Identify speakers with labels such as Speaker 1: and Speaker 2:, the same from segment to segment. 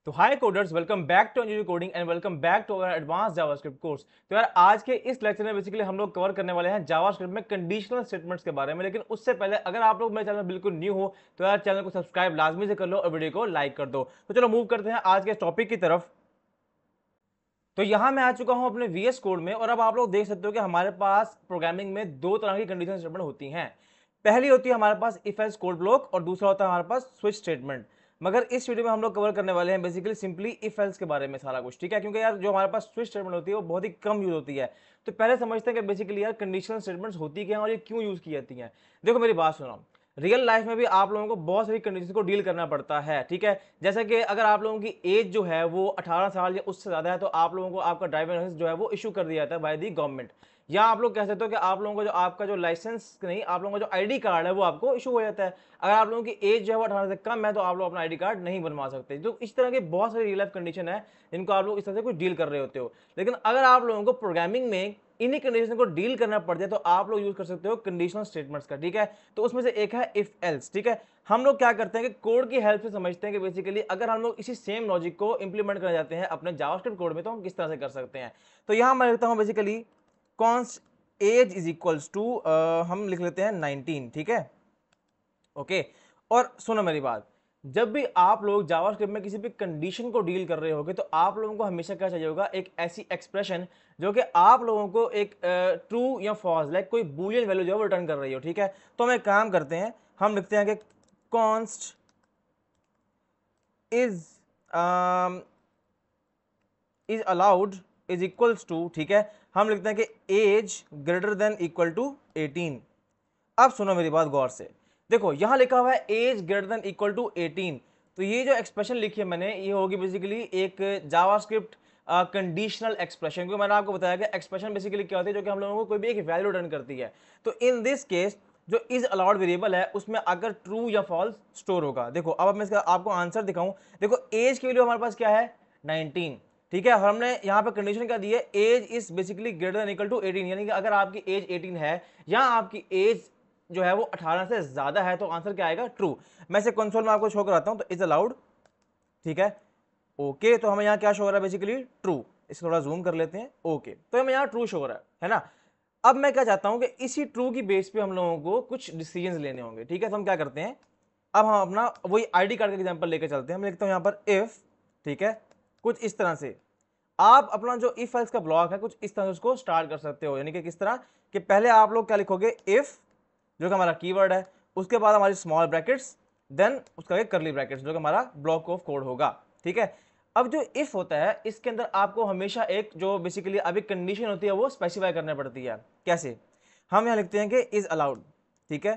Speaker 1: तो hi coders, welcome back to engineering coding and welcome back to our advance JavaScript course. तो यार आज के इस लेक्चर में बेसिकली हम लोग कवर करने वाले हैं जावास्क्रिप्ट में कंडीशनल स्टेटमेंट्स के बारे में। लेकिन उससे पहले अगर आप लोग मेरे चैनल में बिल्कुल न्यू हो तो यार चैनल को सब्सक्राइब लाजमी से कर लो और वीडियो को लाइक कर दो। तो चलो मूव करते हैं आज के टॉपिक की तरफ। तो यहाँ मैं आ चुका हूँ अपने वीएस कोड में और अब आप लोग देख सकते हो कि हमारे पास प्रोग्रामिंग में दो तरह की कंडीशनल स्टेटमेंट होती हैं। पहली होती है हमारे पास इफ एल्स कोड ब्लॉक और दूसरा होता है हमारे पास स्विच स्टेटमेंट। मगर इस वीडियो में हम लोग कवर करने वाले हैं बेसिकली सिंपली इफ एल्स के बारे में सारा कुछ, ठीक है। क्योंकि यार जो हमारे पास स्विच स्टेटमेंट होती है वो बहुत ही कम यूज होती है। तो पहले समझते हैं कि बेसिकली यार कंडीशनल स्टेटमेंट्स होती क्या है और ये क्यों यूज की जाती हैं। देखो मेरी बात सुनो, रियल लाइफ में भी आप लोगों को बहुत सारी कंडीशन को डील करना पड़ता है, ठीक है। जैसे कि अगर आप लोगों की एज जो है वो 18 साल या उससे ज्यादा है तो आप लोगों को आपका ड्राइविंग लाइसेंस जो है वो इशू कर दिया जाता है बाय दी गवर्नमेंट। या आप लोग कह सकते हो कि आप लोगों को जो आपका जो लाइसेंस नहीं, आप लोगों का जो आईडी कार्ड है वो आपको इशू हो जाता है। अगर आप लोगों की एज जो है वो 18 से कम है तो आप लोग अपना आईडी कार्ड नहीं बनवा सकते। तो इस तरह की बहुत सारी रियल लाइफ कंडीशन है जिनको आप लोग इस तरह से कुछ डील कर रहे होते हो। लेकिन अगर आप लोगों को प्रोग्रामिंग में इन्हीं कंडीशन को डील करना पड़ जाए तो आप लोग यूज कर सकते हो कंडीशनल स्टेटमेंट्स का, ठीक है। तो उसमें से एक है इफ एल्स, ठीक है। हम लोग क्या करते हैं कि कोड की हेल्प से समझते हैं कि बेसिकली अगर हम लोग इसी सेम लॉजिक को इंप्लीमेंट करना चाहते हैं अपने जावास्क्रिप्ट कोड में तो हम किस तरह से कर सकते हैं। तो यहां मैं लिखता हूं basically const age is equals to, हम लिख लेते हैं 19, ठीक है। ओके। और सुनो मेरी बात, जब भी आप लोग जावास्क्रिप्ट में किसी भी कंडीशन को डील कर रहे होगे तो आप लोगों को हमेशा क्या चाहिए होगा, एक ऐसी एक्सप्रेशन जो कि आप लोगों को एक ट्रू या फॉल्स लाइक कोई बूलियन वैल्यू जो है वो रिटर्न कर रही हो, ठीक है। तो हम एक काम करते हैं, हम लिखते हैं कि const is is allowed is equals to, ठीक है। हम लिखते हैं कि age greater than equal to 18। अब सुनो मेरी बात गौर से, देखो यहां लिखा हुआ है age greater than equal to 18। तो ये जो एक्सप्रेशन लिखी है मैंने ये होगी बेसिकली एक जावास्क्रिप्ट कंडीशनल एक्सप्रेशन, क्योंकि मैंने आपको बताया कि एक्सप्रेशन बेसिकली क्या होती है, जो कि हम लोगों को कोई भी एक वैल्यू रिटर्न करती है। तो इन दिस केस जो इज अलाउड वेरिएबल है उसमें अगर ट्रू या फॉल्स स्टोर होगा। देखो अब मैं इसका आपको आंसर दिखाऊं, देखो एज की वैल्यू हमारे पास क्या है 19, ठीक है। और हमने यहाँ पे कंडीशन क्या दी है, age is basically greater than equal to 18, यानी कि अगर आपकी एज 18 है या आपकी एज जो है वो 18 से ज्यादा है तो आंसर क्या आएगा, ट्रू। मैं इसे कंसोल में आपको शो कराता हूं, तो इज अलाउड, ठीक है। ओके, तो हमें यहाँ क्या शो हो रहा है बेसिकली ट्रू। इसे थोड़ा जूम कर लेते हैं, ओके, तो हमें यहाँ ट्रू शो हो रहा है ना। अब मैं क्या चाहता हूं कि इसी ट्रू की बेस पे हम लोगों को कुछ डिसीजंस लेने होंगे, ठीक है। तो हम क्या करते हैं, अब हम अपना वही आईडी कार्ड का एग्जांपल लेके चलते हैं। मैं लिखता हूं यहाँ पर इफ, ठीक है, कुछ इस तरह से आप अपना जो इफ एल्स का ब्लॉक है कुछ इस तरह से उसको स्टार्ट कर सकते हो। यानी कि किस तरह कि पहले आप लोग क्या लिखोगे, इफ जो कि हमारा कीवर्ड है, उसके बाद हमारी स्मॉल ब्रैकेट्स, देन उसका करली ब्रैकेट्स जो कि हमारा ब्लॉक ऑफ कोड होगा, ठीक है। अब जो इफ होता है इसके अंदर आपको हमेशा एक जो बेसिकली अभी कंडीशन होती है वो स्पेसिफाई करनी पड़ती है। कैसे, हम यहां लिखते हैं कि इज अलाउड, ठीक है।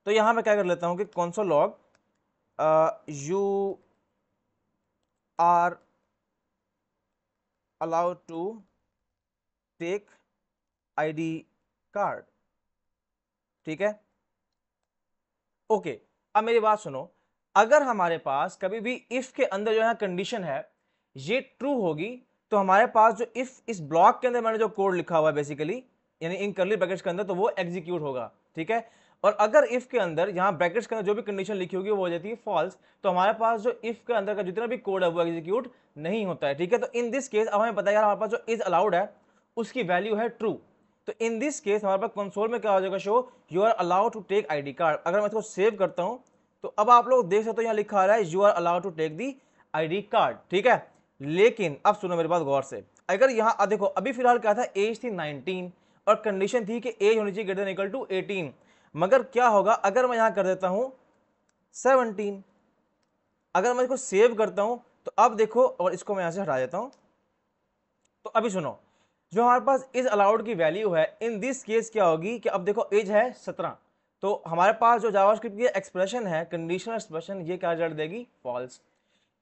Speaker 1: तो यहां मैं क्या कर लेता हूं कि console log you are allowed to take ID card, ठीक है। ओके, अब मेरी बात सुनो, अगर हमारे पास कभी भी इफ के अंदर जो है कंडीशन है ये ट्रू होगी तो हमारे पास जो इफ इस ब्लॉक के अंदर मैंने जो कोड लिखा हुआ है बेसिकली यानी इन करली ब्रैकेट्स के अंदर तो वो एग्जीक्यूट होगा, ठीक है। और अगर इफ के अंदर यहां ब्रैकेट्स के अंदर जो भी कंडीशन लिखी होगी वो हो जाती है फॉल्स, तो हमारे पास जो इफ के अंदर का जितना भी कोड है वो एग्जीक्यूट नहीं होता है, ठीक है। तो इन दिस केस अब हमें पता है यार हमारे पास जो इज अलाउड है उसकी वैल्यू है ट्रू। तो इन दिस केस हमारे पास कंसोल में क्या हो जाएगा, show you are allowed to take ID card. अगर मैं इसको सेव करता हूं तो अब आप लोग देख सकते हो यहां लिखा आ रहा है you are allowed to take the ID card, ठीक है। लेकिन अब सुनो मेरी बात गौर से, अगर यहां देखो अभी फिलहाल क्या था, एज थी 19 और कंडीशन थी कि एज होनी चाहिए ग्रेटर देन इक्वल टू 18। मगर क्या होगा अगर मैं यहां कर देता हूं 17, अगर मैं इसको सेव करता हूं तो अब देखो, और इसको मैं यहां से हटा देता हूं, तो अभी सुनो जो हमारे पास इज अलाउड की वैल्यू है इन दिस केस क्या होगी कि अब देखो एज है 17, तो हमारे पास जो जावास्क्रिप्ट की एक्सप्रेशन है कंडीशनल एक्सप्रेशन ये क्या रिजल्ट देगी, फॉल्स।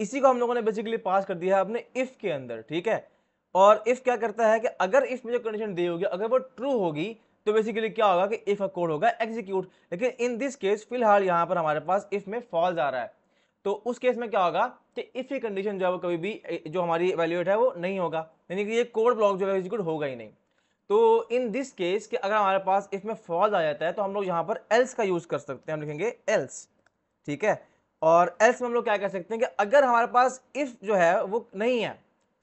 Speaker 1: इसी को हम लोगों ने बेसिकली पास कर दिया है अपने इफ के अंदर, ठीक है। और इफ क्या करता है कि अगर इफ में जो कंडीशन दी होगी अगर वो ट्रू होगी तो बेसिकली क्या होगा कि इफ का कोड होगा एग्जीक्यूट। लेकिन इन दिस केस फिलहाल यहां पर हमारे पास इफ में फॉल्स आ रहा है, तो उस केस में क्या होगा कि इफ की कंडीशन जो है वो कभी भी जो हमारी वैल्यूएट है वो नहीं होगा, यानी कि ये कोड ब्लॉक जो है एग्जीक्यूट होगा ही नहीं। तो इन दिस केस कि अगर हमारे पास इफ में फॉल्स आ जाता है तो हम लोग यहां पर एल्स का यूज कर सकते हैं, हम लिखेंगे एल्स, ठीक है। और एल्स में हम लोग क्या कह सकते हैं कि अगर हमारे पास इफ जो है वो नहीं है,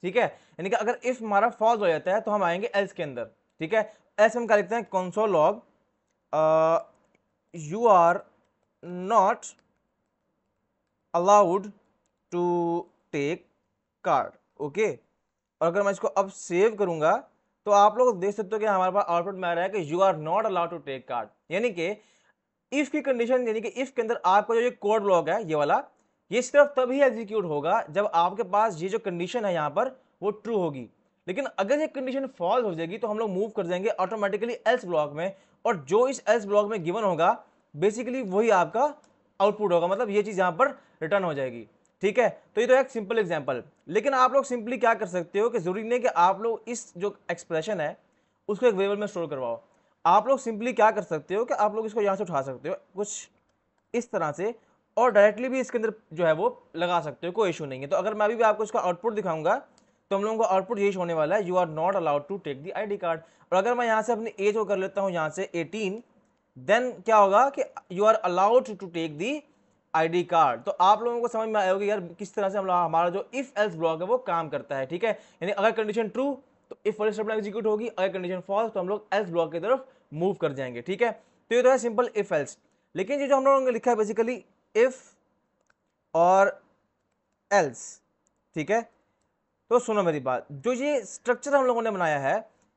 Speaker 1: ठीक है, यानी कि अगर इफ हमारा फॉल्स हो जाता है तो हम आएंगे एल्स के अंदर, ठीक है। एल्स हम क्या लिखते हैं, console log you are not allowed to take card, okay. और अगर मैं इसको अब सेव करूंगा तो आप लोग देख सकते हो कि हमारे पास आउटपुट में आ रहा है कि you are not allowed to take card, यानी कि इफ की कंडीशन, यानी कि इफ के अंदर आपका जो ये कोड ब्लॉक है ये वाला, ये सिर्फ तभी एग्जीक्यूट होगा जब आपके पास ये जो कंडीशन है यहाँ पर वो ट्रू होगी। लेकिन अगर ये कंडीशन फॉल्स हो जाएगी तो हम लोग मूव कर जाएंगे ऑटोमेटिकली एल्स ब्लॉक में, और जो इस एल्स ब्लॉक में गिवन होगा बेसिकली वही आपका आउटपुट होगा, मतलब ये चीज यहाँ पर रिटर्न हो जाएगी, ठीक है। तो ये तो एक सिंपल एग्जांपल। लेकिन आप लोग सिंपली क्या कर सकते हो कि जरूरी नहीं कि आप लोग इस जो एक्सप्रेशन है उसको एक वेरिएबल में स्टोर करवाओ। आप लोग सिंपली क्या कर सकते हो कि आप लोग इसको यहाँ से उठा सकते हो कुछ इस तरह से, और डायरेक्टली भी इसके अंदर जो है वो लगा सकते हो, कोई इशू नहीं है। तो अगर मैं भी आपको इसका आउटपुट दिखाऊंगा तो हम लोगों का आउटपुट यही होने वाला है, you are not allowed to take the ID card. और अगर मैं यहाँ से अपनी एज को कर लेता हूँ यहाँ से 18, देन क्या होगा कि you are allowed to take the ID card. तो आप लोगों को समझ में आएगा यार किस तरह से हमारा जो इफ एल्स ब्लॉक है वो काम करता है, ठीक है। यानी अगर कंडीशन ट्रू तो इफ वाली स्टेटमेंट एग्जीक्यूट होगी, अगर कंडीशन फॉल्स तो हम लोग एल्स ब्लॉक की तरफ मूव कर जाएंगे, ठीक है। तो ये तो है सिंपल इफ एल्स। लेकिन ये जो हम लोगों ने लिखा है बेसिकली इफ और एल्स, ठीक है। तो सुनो मेरी बात, जो ये स्ट्रक्चर हम लोगों ने बनाया है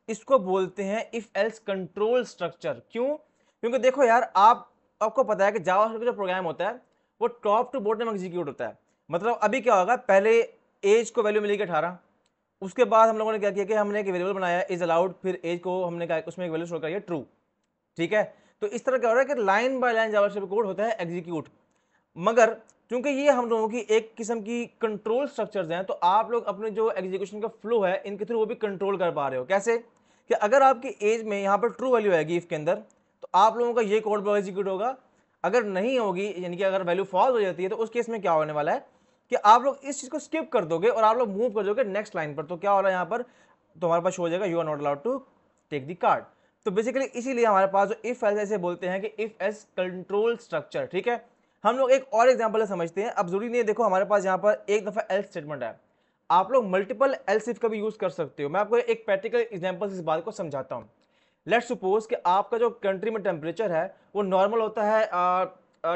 Speaker 1: इसको बोलते हैं इफ एल्स कंट्रोल स्ट्रक्चर। क्यों? क्योंकि देखो यार, आपको पता है कि जावास्क्रिप्ट का जो प्रोग्राम होता है वो टॉप टू बॉटम एग्जीक्यूट होता है। मतलब अभी क्या होगा, पहले एज को वैल्यू मिलेगी 18, उसके बाद हम लोगों ने क्या किया कि हमने एक वेरिएबल बनाया इज अलाउड, फिर एज को हमने क्या उसमें एक वैल्यू स्टोर करी ट्रू, ठीक है। तो इस तरह क्या हो रहा है कि line by line JavaScript code होता है एग्जीक्यूट। मगर क्योंकि ये हम लोगों की एक किस्म की कंट्रोल स्ट्रक्चर्स हैं, तो आप लोग अपने जो एग्जीक्यूशन का फ्लो है इनके थ्रू वो भी कंट्रोल कर पा रहे हो। कैसे? कि अगर आपकी एज में यहाँ पर ट्रू वैल्यू आएगी इफ के अंदर, तो आप लोगों का ये कोड ब्लॉक एग्जीक्यूट होगा। अगर नहीं होगी, यानी कि अगर वैल्यू फॉल्स हो जाती है, तो उस केस में क्या होने वाला है कि आप लोग इस चीज को स्किप कर दोगे और आप लोग मूव कर दोगे नेक्स्ट लाइन पर। तो क्या हो रहा है यहाँ पर, तो हमारे पास हो जाएगा you are not allowed to take the card. तो बेसिकली इसीलिए हमारे पास जो इफ एल्स ऐसे बोलते हैं कि इफ एल्स कंट्रोल स्ट्रक्चर, ठीक है। हम लोग एक और एग्जांपल समझते हैं। अब जरूरी नहीं है, देखो हमारे पास यहाँ पर एक दफा एल्स स्टेटमेंट है, आप लोग मल्टीपल एल्स इफ का भी यूज कर सकते हो। मैं आपको एक प्रैक्टिकल एग्जांपल से इस बात को समझाता हूँ। लेट्स सपोज कि आपका जो कंट्री में टेम्परेचर है वो नॉर्मल होता है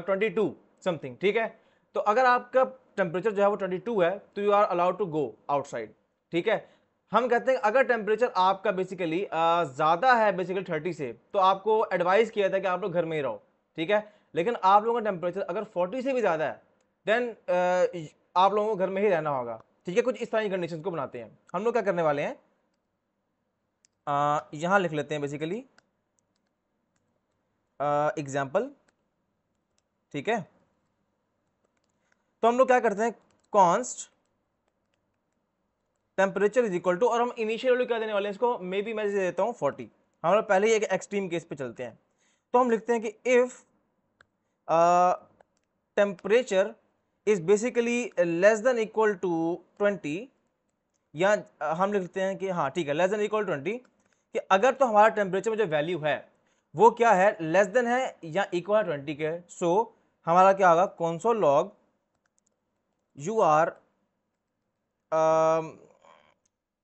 Speaker 1: 22 समथिंग, ठीक है। तो अगर आपका टेम्परेचर जो है वो 22 है तो you are allowed to go outside, ठीक है। हम कहते हैं अगर टेम्परेचर आपका बेसिकली ज्यादा है बेसिकली 30 से, तो आपको एडवाइस किया था कि आप लोग घर में ही रहो, ठीक है। लेकिन आप लोगों का टेम्परेचर अगर 40 से भी ज्यादा है, देन आप लोगों को घर में ही रहना होगा, ठीक है। कुछ इस तरह की कंडीशन को बनाते हैं। हम लोग क्या करने वाले हैं, यहां लिख लेते हैं बेसिकली एग्जाम्पल, ठीक है। तो हम लोग क्या करते हैं, const temperature is equal to, और हम इनिशियल वैल्यू क्या देने वाले हैं इसको, मे बी मैं दे देता हूं 40। हम लोग पहले ही एक एक्सट्रीम केस पे चलते हैं। तो हम लिखते हैं कि if temperature is basically less than equal to 20, या हम लिखते हैं कि हाँ ठीक है, लेस देन इक्वल 20, कि अगर तो हमारा टेम्परेचर में जो वैल्यू है वो क्या है, लेस देन है या इक्वल है 20 के। सो हमारा क्या होगा, console log you are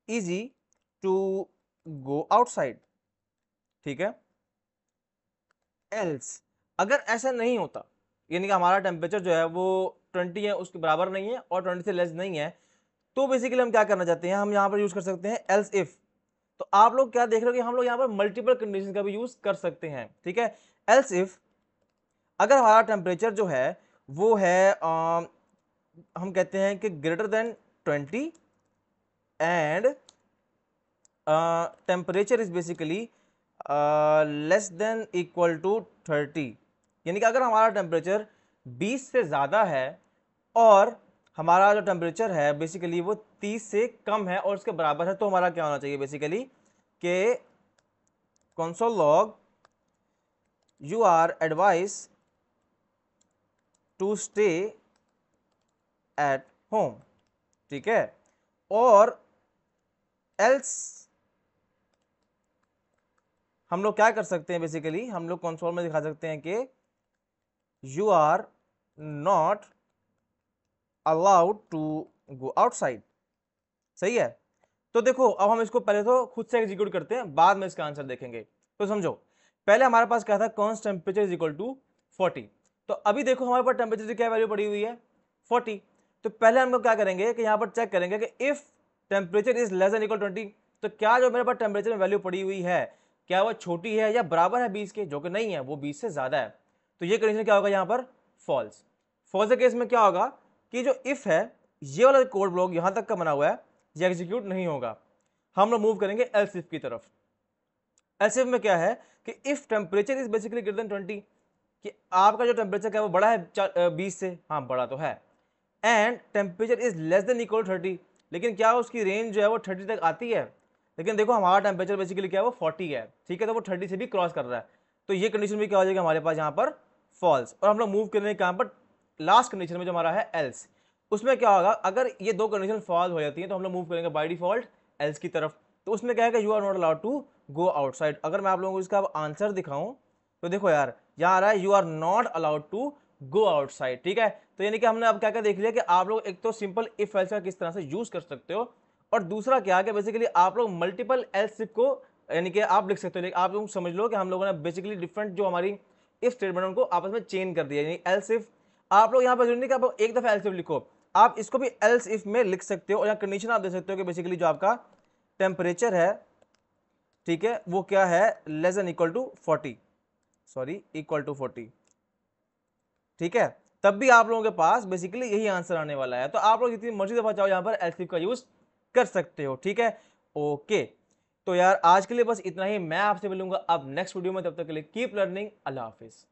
Speaker 1: easy to go outside, ठीक है। एल्स अगर ऐसा नहीं होता, यानी कि हमारा टेम्परेचर जो है वो 20 है, उसके बराबर नहीं है और 20 से लेस नहीं है, तो बेसिकली हम क्या करना चाहते हैं, हम यहाँ पर यूज कर सकते हैं एल्स इफ। तो आप लोग क्या देख रहे हो कि हम लोग यहाँ पर मल्टीपल कंडीशन का भी यूज कर सकते हैं, ठीक है। एल्स इफ अगर हमारा टेम्परेचर जो है वो है हम कहते हैं कि greater than 20 and temperature is basically less than equal to 30, यानी कि अगर हमारा टेम्परेचर 20 से ज़्यादा है और हमारा जो टेम्परेचर है बेसिकली वो 30 से कम है और उसके बराबर है, तो हमारा क्या होना चाहिए बेसिकली कि console log you are advise to stay at home, ठीक है। और एल्स हम लोग क्या कर सकते हैं, बेसिकली हम लोग कंसोल में दिखा सकते हैं कि you are not allowed to go outside. सही है। तो देखो अब हम इसको पहले तो खुद से एग्जीक्यूट करते हैं, बाद में इसका आंसर देखेंगे। तो समझो, पहले हमारे पास क्या था, const temperature is equal to 40। तो अभी देखो हमारे पास टेम्परेचर की क्या वैल्यू पड़ी हुई है, 40। तो पहले हम लोग क्या करेंगे कि यहाँ पर चेक करेंगे कि if temperature is less than equal 20, तो क्या जो मेरे पास टेम्परेचर में वैल्यू पड़ी हुई है क्या वो छोटी है या बराबर है 20 के, जो कि नहीं है, वो 20 से ज्यादा है। तो ये कंडीशन क्या होगा यहाँ पर, फॉल्स। फॉल्स के केस में क्या होगा कि जो इफ है ये वाला कोड ब्लॉक यहां तक का बना हुआ है ये एग्जीक्यूट नहीं होगा। हम लोग मूव करेंगे एल्स इफ की तरफ। एल्स इफ में क्या है कि if temperature is basically greater than 20, कि आपका जो टेम्परेचर क्या है वो बड़ा है 20 से, हाँ बड़ा तो है, and temperature is less than equal 30, लेकिन क्या उसकी रेंज जो है वो 30 तक आती है। लेकिन देखो हमारा टेम्परेचर बेसिकली क्या है वो 40 है, ठीक है, तो वो 30 से भी क्रॉस कर रहा है। तो ये कंडीशन भी क्या हो जाएगी हमारे पास यहाँ पर, फॉल्स। और हम लोग मूव करेंगे कहाँ पर, लास्ट कंडीशन में जो हमारा है एल्स। उसमें क्या होगा, अगर ये दो कंडीशन फॉल्स हो जाती है तो हम लोग मूव करेंगे बाय डिफॉल्ट एल्स की तरफ। तो उसमें क्या है कि you are not allowed to go outside. अगर मैं आप लोगों को इसका आंसर दिखाऊं तो देखो यार यहाँ आ रहा है you are not allowed to go outside, ठीक है। तो यानी कि हमने अब क्या क्या देख लिया कि आप लोग एक तो सिंपल इफ एल्स का किस तरह से यूज कर सकते हो, और दूसरा क्या है कि बेसिकली आप लोग मल्टीपल एल्स इफ को यानी कि आप लिख सकते हो। लेकिन आप लोग समझ लो कि हम लोगों ने बेसिकली डिफरेंट जो हमारी इफ स्टेटमेंट उनको आपस में चेन कर दिया, यानी एल्स इफ। आप लोग यहाँ पर जरूरी नहीं कि आप एक दफा एल्स इफ लिखो, आप इसको भी एल्स इफ में लिख सकते हो, और यहाँ कंडीशन आप दे सकते हो कि बेसिकली जो आपका टेम्परेचर है, ठीक है, वो क्या है, less than equal to 40, sorry equal to 40, ठीक है। तब भी आप लोगों के पास बेसिकली यही आंसर आने वाला है। तो आप लोग जितनी मर्जी दफा चाहो यहाँ पर एल्स इफ का यूज कर सकते हो, ठीक है। ओके, तो यार आज के लिए बस इतना ही। मैं आपसे मिलूंगा अब नेक्स्ट वीडियो में, तब तक के लिए कीप लर्निंग। अल्लाह हाफिज।